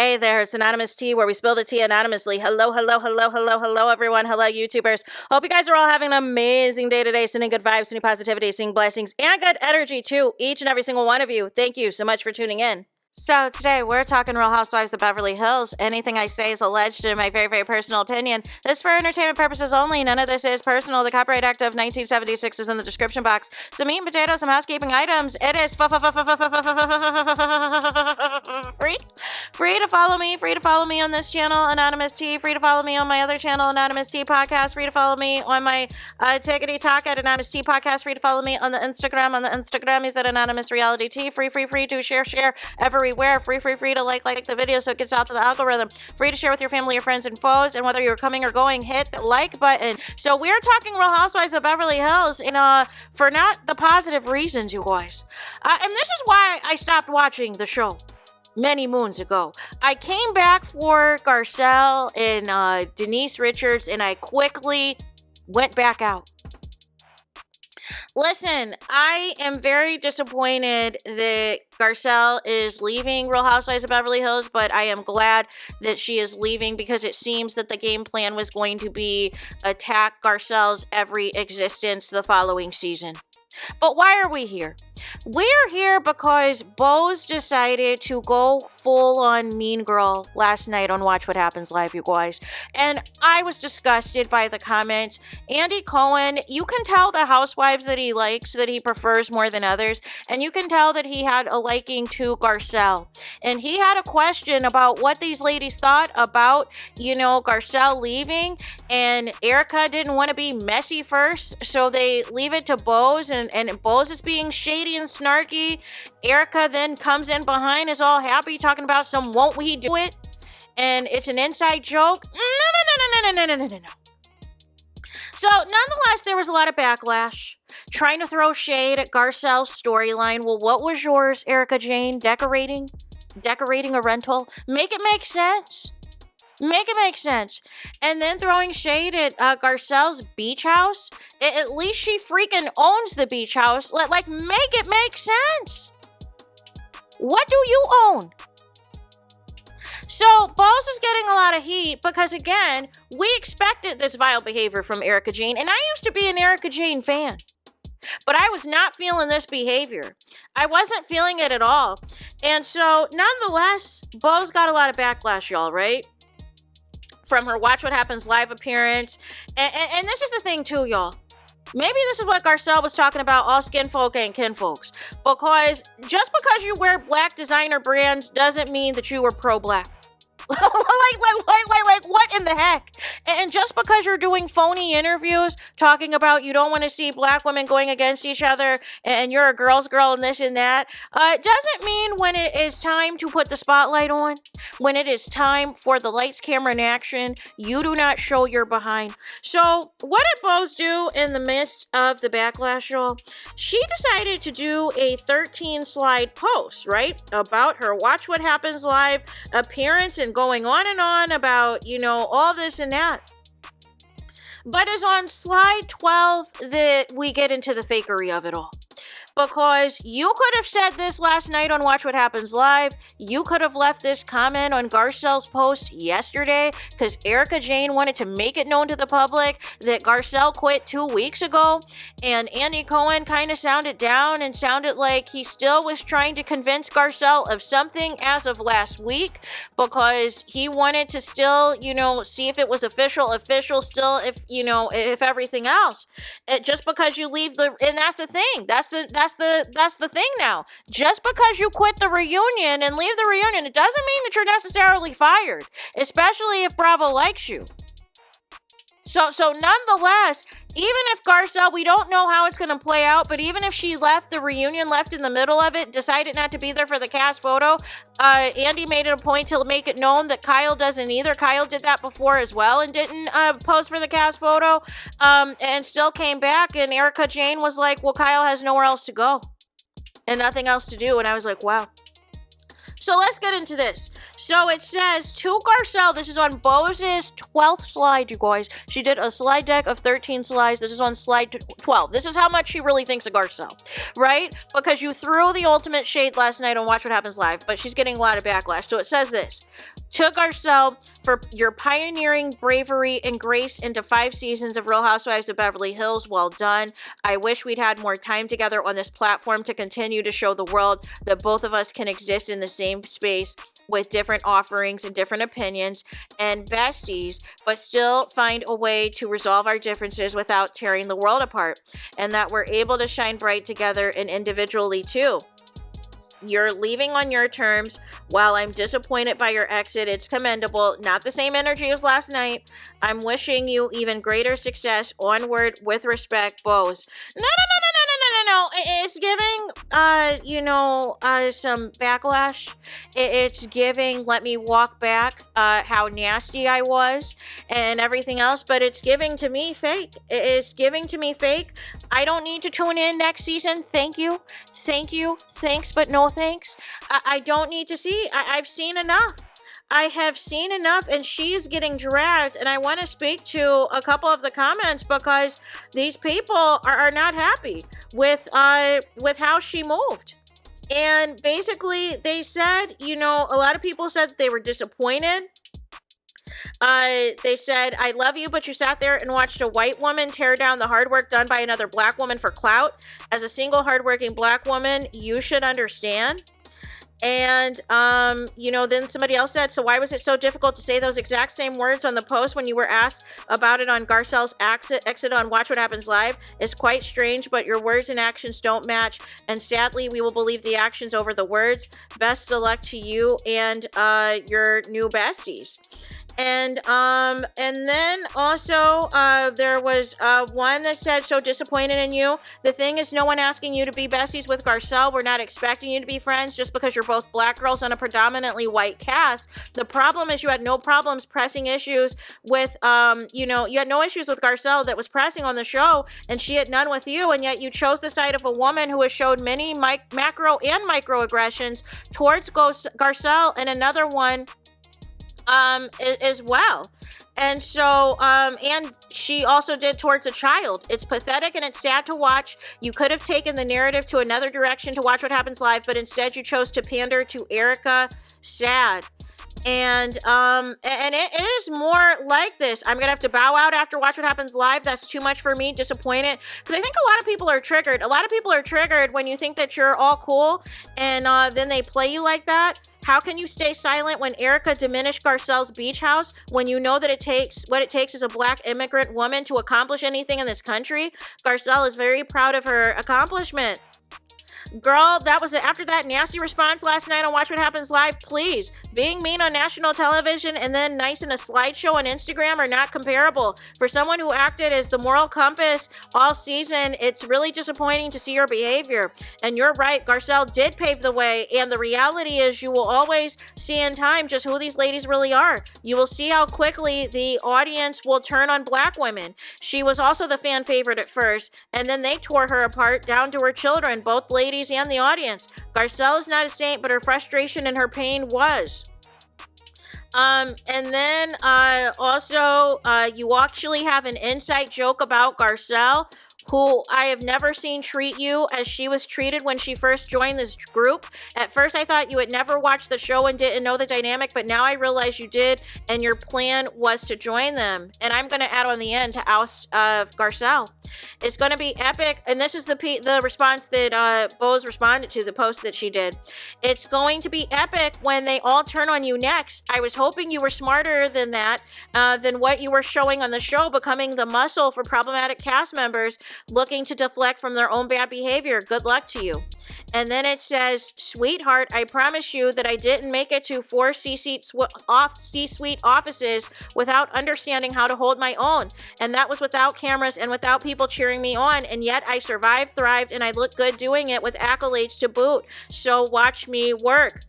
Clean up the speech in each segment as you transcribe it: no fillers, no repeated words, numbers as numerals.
Hey there, it's Anonymous Tea, where we spill the tea anonymously. Hello, everyone. Hello, YouTubers. Hope you guys are all having an amazing day today. Sending good vibes, sending positivity, sending blessings, and good energy to each and every single one of you. Thank you so much for tuning in. So today we're talking Real Housewives of Beverly Hills. Anything I say is alleged in my very, very personal opinion. This is for entertainment purposes only. None of this is personal. The Copyright Act of 1976 is in the description box. Some meat and potatoes, some housekeeping items. It is free to follow me. Free to follow me on this channel, Anonymous Tea. Free to follow me on my other channel, Anonymous Tea Podcast. Free to follow me on my Tickety Talk at Anonymous Tea Podcast. Free to follow me on the Instagram. On the Instagram is at Anonymous Reality Tea. Free to share everywhere. Free to like the video so it gets out to the algorithm. Free to share with your family, your friends, and foes. And whether you're coming or going, hit the like button. So we're talking Real Housewives of Beverly Hills, and for not the positive reasons, you guys. And this is why I stopped watching the show many moons ago. I came back for Garcelle and Denise Richards, and I quickly went back out. Listen, I am very disappointed that Garcelle is leaving Real Housewives of Beverly Hills, but I am glad that she is leaving because it seems that the game plan was going to be attack Garcelle's every existence the following season. But why are we here? We're here because Bose decided to go full on mean girl last night on Watch What Happens Live, you guys. And I was disgusted by the comments. Andy Cohen, you can tell the housewives that he likes, that he prefers more than others. And you can tell that he had a liking to Garcelle. And he had a question about what these ladies thought about, Garcelle leaving. And ERIKA didn't want to be messy first, so they leave it to Bose. And Bose is being shady and snarky. ERIKA then comes in behind, is all happy, talking about some won't we do it, and it's an inside joke. No. So nonetheless, there was a lot of backlash, trying to throw shade at Garcelle's storyline. Well, what was yours, ERIKA Jane? Decorating a rental? Make it make sense. Make it make sense. And then throwing shade at Garcelle's beach house. At least she freaking owns the beach house. Like, make it make sense. What do you own? So, Bose is getting a lot of heat because, again, we expected this vile behavior from ERIKA Jane. And I used to be an ERIKA Jane fan. But I was not feeling this behavior. I wasn't feeling it at all. And so, nonetheless, Bose got a lot of backlash, y'all, right? From her Watch What Happens Live appearance. And this is the thing too, y'all. Maybe this is what Garcelle was talking about, all skin folk ain't kin folks. Because just because you wear black designer brands doesn't mean that you are pro-black. like, what in the heck? And just because you're doing phony interviews talking about you don't want to see black women going against each other and you're a girl's girl and this and that, doesn't mean when it is time to put the spotlight on, when it is time for the lights, camera, and action, you do not show your behind. So what did Bose do in the midst of the backlash, y'all? She decided to do a 13-slide post, right, about her Watch What Happens Live appearance and going on and on about, all this and that. But it's on slide 12 that we get into the fakery of it all. Because you could have said this last night on Watch What Happens Live. You could have left this comment on Garcelle's post yesterday because ERIKA Jane wanted to make it known to the public that Garcelle quit 2 weeks ago. And Andy Cohen kind of sounded down and sounded like he still was trying to convince Garcelle of something as of last week because he wanted to still, see if it was official still, if everything else. Just because you leave and that's the thing. That's the thing now. Just because you quit the reunion and leave the reunion, it doesn't mean that you're necessarily fired, especially if Bravo likes you. So nonetheless, even if Garcelle, we don't know how it's going to play out, but even if she left the reunion, left in the middle of it, decided not to be there for the cast photo, Andy made it a point to make it known that Kyle doesn't either. Kyle did that before as well and didn't pose for the cast photo, and still came back, and ERIKA Jane was like, well, Kyle has nowhere else to go and nothing else to do, and I was like, wow. So let's get into this. So it says, to Garcelle, this is on Bose's 12th slide, you guys. She did a slide deck of 13 slides. This is on slide 12. This is how much she really thinks of Garcelle, right? Because you threw the ultimate shade last night on Watch What Happens Live, but she's getting a lot of backlash. So it says this, to Garcelle, for your pioneering bravery and grace into 5 seasons of Real Housewives of Beverly Hills, well done. I wish we'd had more time together on this platform to continue to show the world that both of us can exist in the same space with different offerings and different opinions and besties, but still find a way to resolve our differences without tearing the world apart, and that we're able to shine bright together and individually too. You're leaving on your terms. While I'm disappointed by your exit, it's commendable. Not the same energy as last night. I'm wishing you even greater success. Onward with respect, Bose. No. It's giving, some backlash. It's giving, let me walk back, how nasty I was and everything else. But it's giving to me fake. It's giving to me fake. I don't need to tune in next season. Thank you. Thanks, but no thanks. I don't need to see. I've seen enough. I have seen enough, and she's getting dragged, and I want to speak to a couple of the comments because these people are not happy with how she moved. And basically, they said, a lot of people said that they were disappointed. They said, I love you, but you sat there and watched a white woman tear down the hard work done by another black woman for clout. As a single hardworking black woman, you should understand. And, then somebody else said, so why was it so difficult to say those exact same words on the post when you were asked about it on Garcelle's exit on Watch What Happens Live? It's quite strange, but your words and actions don't match. And sadly, we will believe the actions over the words. Best of luck to you and your new besties. And then also, there was, one that said, so disappointed in you. The thing is, no one asking you to be besties with Garcelle. We're not expecting you to be friends just because you're both black girls on a predominantly white cast. The problem is you had no problems pressing issues with, you had no issues with Garcelle that was pressing on the show, and she had none with you, and yet you chose the side of a woman who has showed many macro and microaggressions towards Garcelle, and another one as well. And so, and she also did towards a child. It's pathetic and it's sad to watch. You could have taken the narrative to another direction to Watch What Happens Live, but instead you chose to pander to ERIKA. Sad. And it is more like this. I'm gonna have to bow out after Watch What Happens Live. That's too much for me. Disappointed, because I think a lot of people are triggered. A lot of people are triggered when you think that you're all cool, and then they play you like that. How can you stay silent when ERIKA diminished Garcelle's beach house when you know that what it takes is a black immigrant woman to accomplish anything in this country? Garcelle is very proud of her accomplishment. Girl, that was it. After that nasty response last night on Watch What Happens Live, please. Being mean on national television and then nice in a slideshow on Instagram are not comparable. For someone who acted as the moral compass all season, it's really disappointing to see your behavior. And you're right, Garcelle did pave the way, and the reality is you will always see in time just who these ladies really are. You will see how quickly the audience will turn on black women. She was also the fan favorite at first, and then they tore her apart down to her children, both ladies and the audience. Garcelle is not a saint, but her frustration and her pain was. And then also, you actually have an inside joke about Garcelle, who I have never seen treat you as she was treated when she first joined this group. At first, I thought you had never watched the show and didn't know the dynamic, but now I realize you did, and your plan was to join them. And I'm going to add on the end to oust Garcelle. It's going to be epic, and this is the response that Bose responded to, the post that she did. It's going to be epic when they all turn on you next. I was hoping you were smarter than that, than what you were showing on the show, becoming the muscle for problematic cast members looking to deflect from their own bad behavior. Good luck to you. And then it says, sweetheart, I promise you that I didn't make it to 4 C-suite offices without understanding how to hold my own. And that was without cameras and without people cheering me on. And yet I survived, thrived, and I look good doing it with accolades to boot. So watch me work.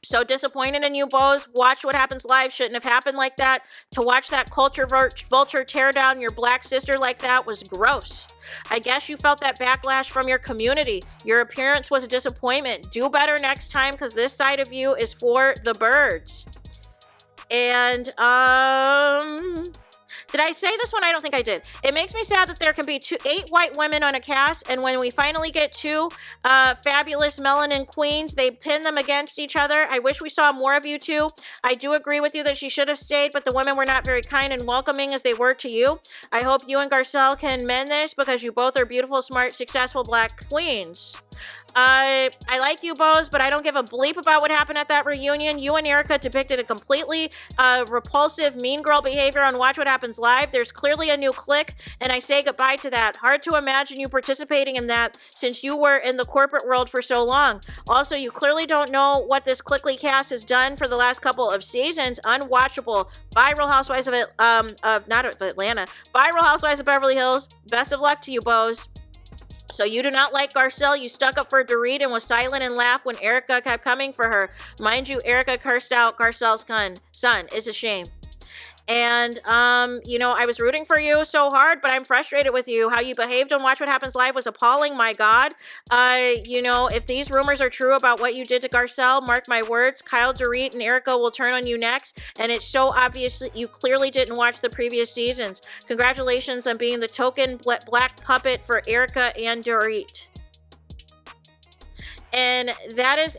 So disappointed in you, Bose. Watch What Happens Live shouldn't have happened like that. To watch that culture vulture tear down your black sister like that was gross. I guess you felt that backlash from your community. Your appearance was a disappointment. Do better next time, because this side of you is for the birds. And, did I say this one? I don't think I did. It makes me sad that there can be 8 white women on a cast, and when we finally get 2 fabulous melanin queens, they pin them against each other. I wish we saw more of you two. I do agree with you that she should have stayed, but the women were not very kind and welcoming as they were to you. I hope you and Garcelle can mend this, because you both are beautiful, smart, successful black queens. I like you, Bose, but I don't give a bleep about what happened at that reunion. You and ERIKA depicted a completely repulsive, mean girl behavior on Watch What Happens Live. There's clearly a new clique, and I say goodbye to that. Hard to imagine you participating in that since you were in the corporate world for so long. Also, you clearly don't know what this clickly cast has done for the last couple of seasons. Unwatchable. Bye, Real Housewives of not of Atlanta. Bye, Real Housewives of Beverly Hills. Best of luck to you, Bose. So you do not like Garcelle. You stuck up for Dorit and was silent and laughed when ERIKA kept coming for her. Mind you, ERIKA cursed out Garcelle's son. It's a shame. And, you know, I was rooting for you so hard, but I'm frustrated with you. How you behaved on Watch What Happens Live was appalling, my God. You know, if these rumors are true about what you did to Garcelle, mark my words, Kyle, Dorit, and ERIKA will turn on you next. And it's so obvious that you clearly didn't watch the previous seasons. Congratulations on being the token black puppet for ERIKA and Dorit. And that is,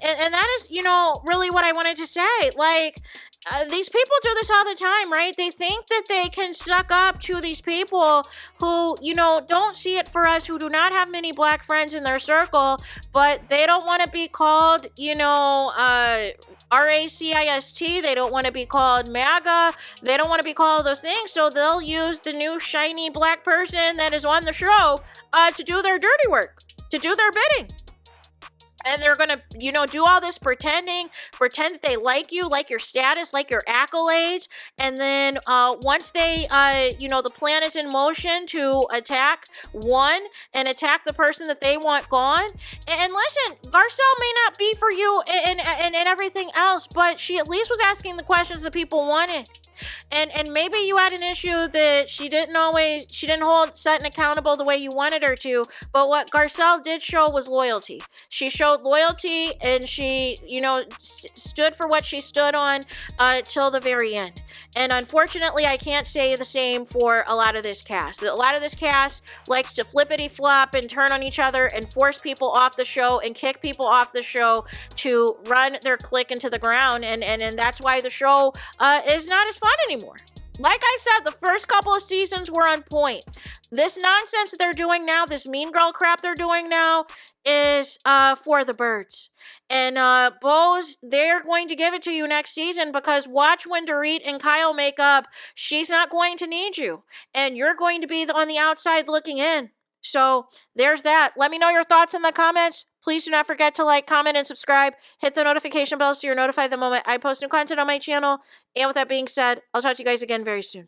you know, really what I wanted to say. Like, these people do this all the time, right? They think that they can suck up to these people who, you know, don't see it for us, who do not have many black friends in their circle, but they don't want to be called, you know, RACIST. They don't want to be called MAGA. They don't want to be called those things. So they'll use the new shiny black person that is on the show to do their dirty work, to do their bidding. And they're going to, you know, do all this pretend that they like you, like your status, like your accolades. And then once they, you know, the plan is in motion to attack one and attack the person that they want gone. And listen, Garcelle may not be for you and everything else, but she at least was asking the questions that people wanted. And maybe you had an issue that she didn't hold Sutton accountable the way you wanted her to, but what Garcelle did show was loyalty. She showed loyalty, and she, you know, stood for what she stood on till the very end. And unfortunately, I can't say the same for a lot of this cast. A lot of this cast likes to flippity-flop and turn on each other and force people off the show and kick people off the show to run their clique into the ground, and that's why the show is not as fun anymore. Like I said, the first couple of seasons were on point. This nonsense that they're doing now, this mean girl crap they're doing now, is for the birds. And Bose, they're going to give it to you next season, because watch when Dorit and Kyle make up. She's not going to need you, and you're going to be on the outside looking in. So there's that. Let me know your thoughts in the comments. Please do not forget to like, comment, and subscribe. Hit the notification bell so you're notified the moment I post new content on my channel. And with that being said, I'll talk to you guys again very soon.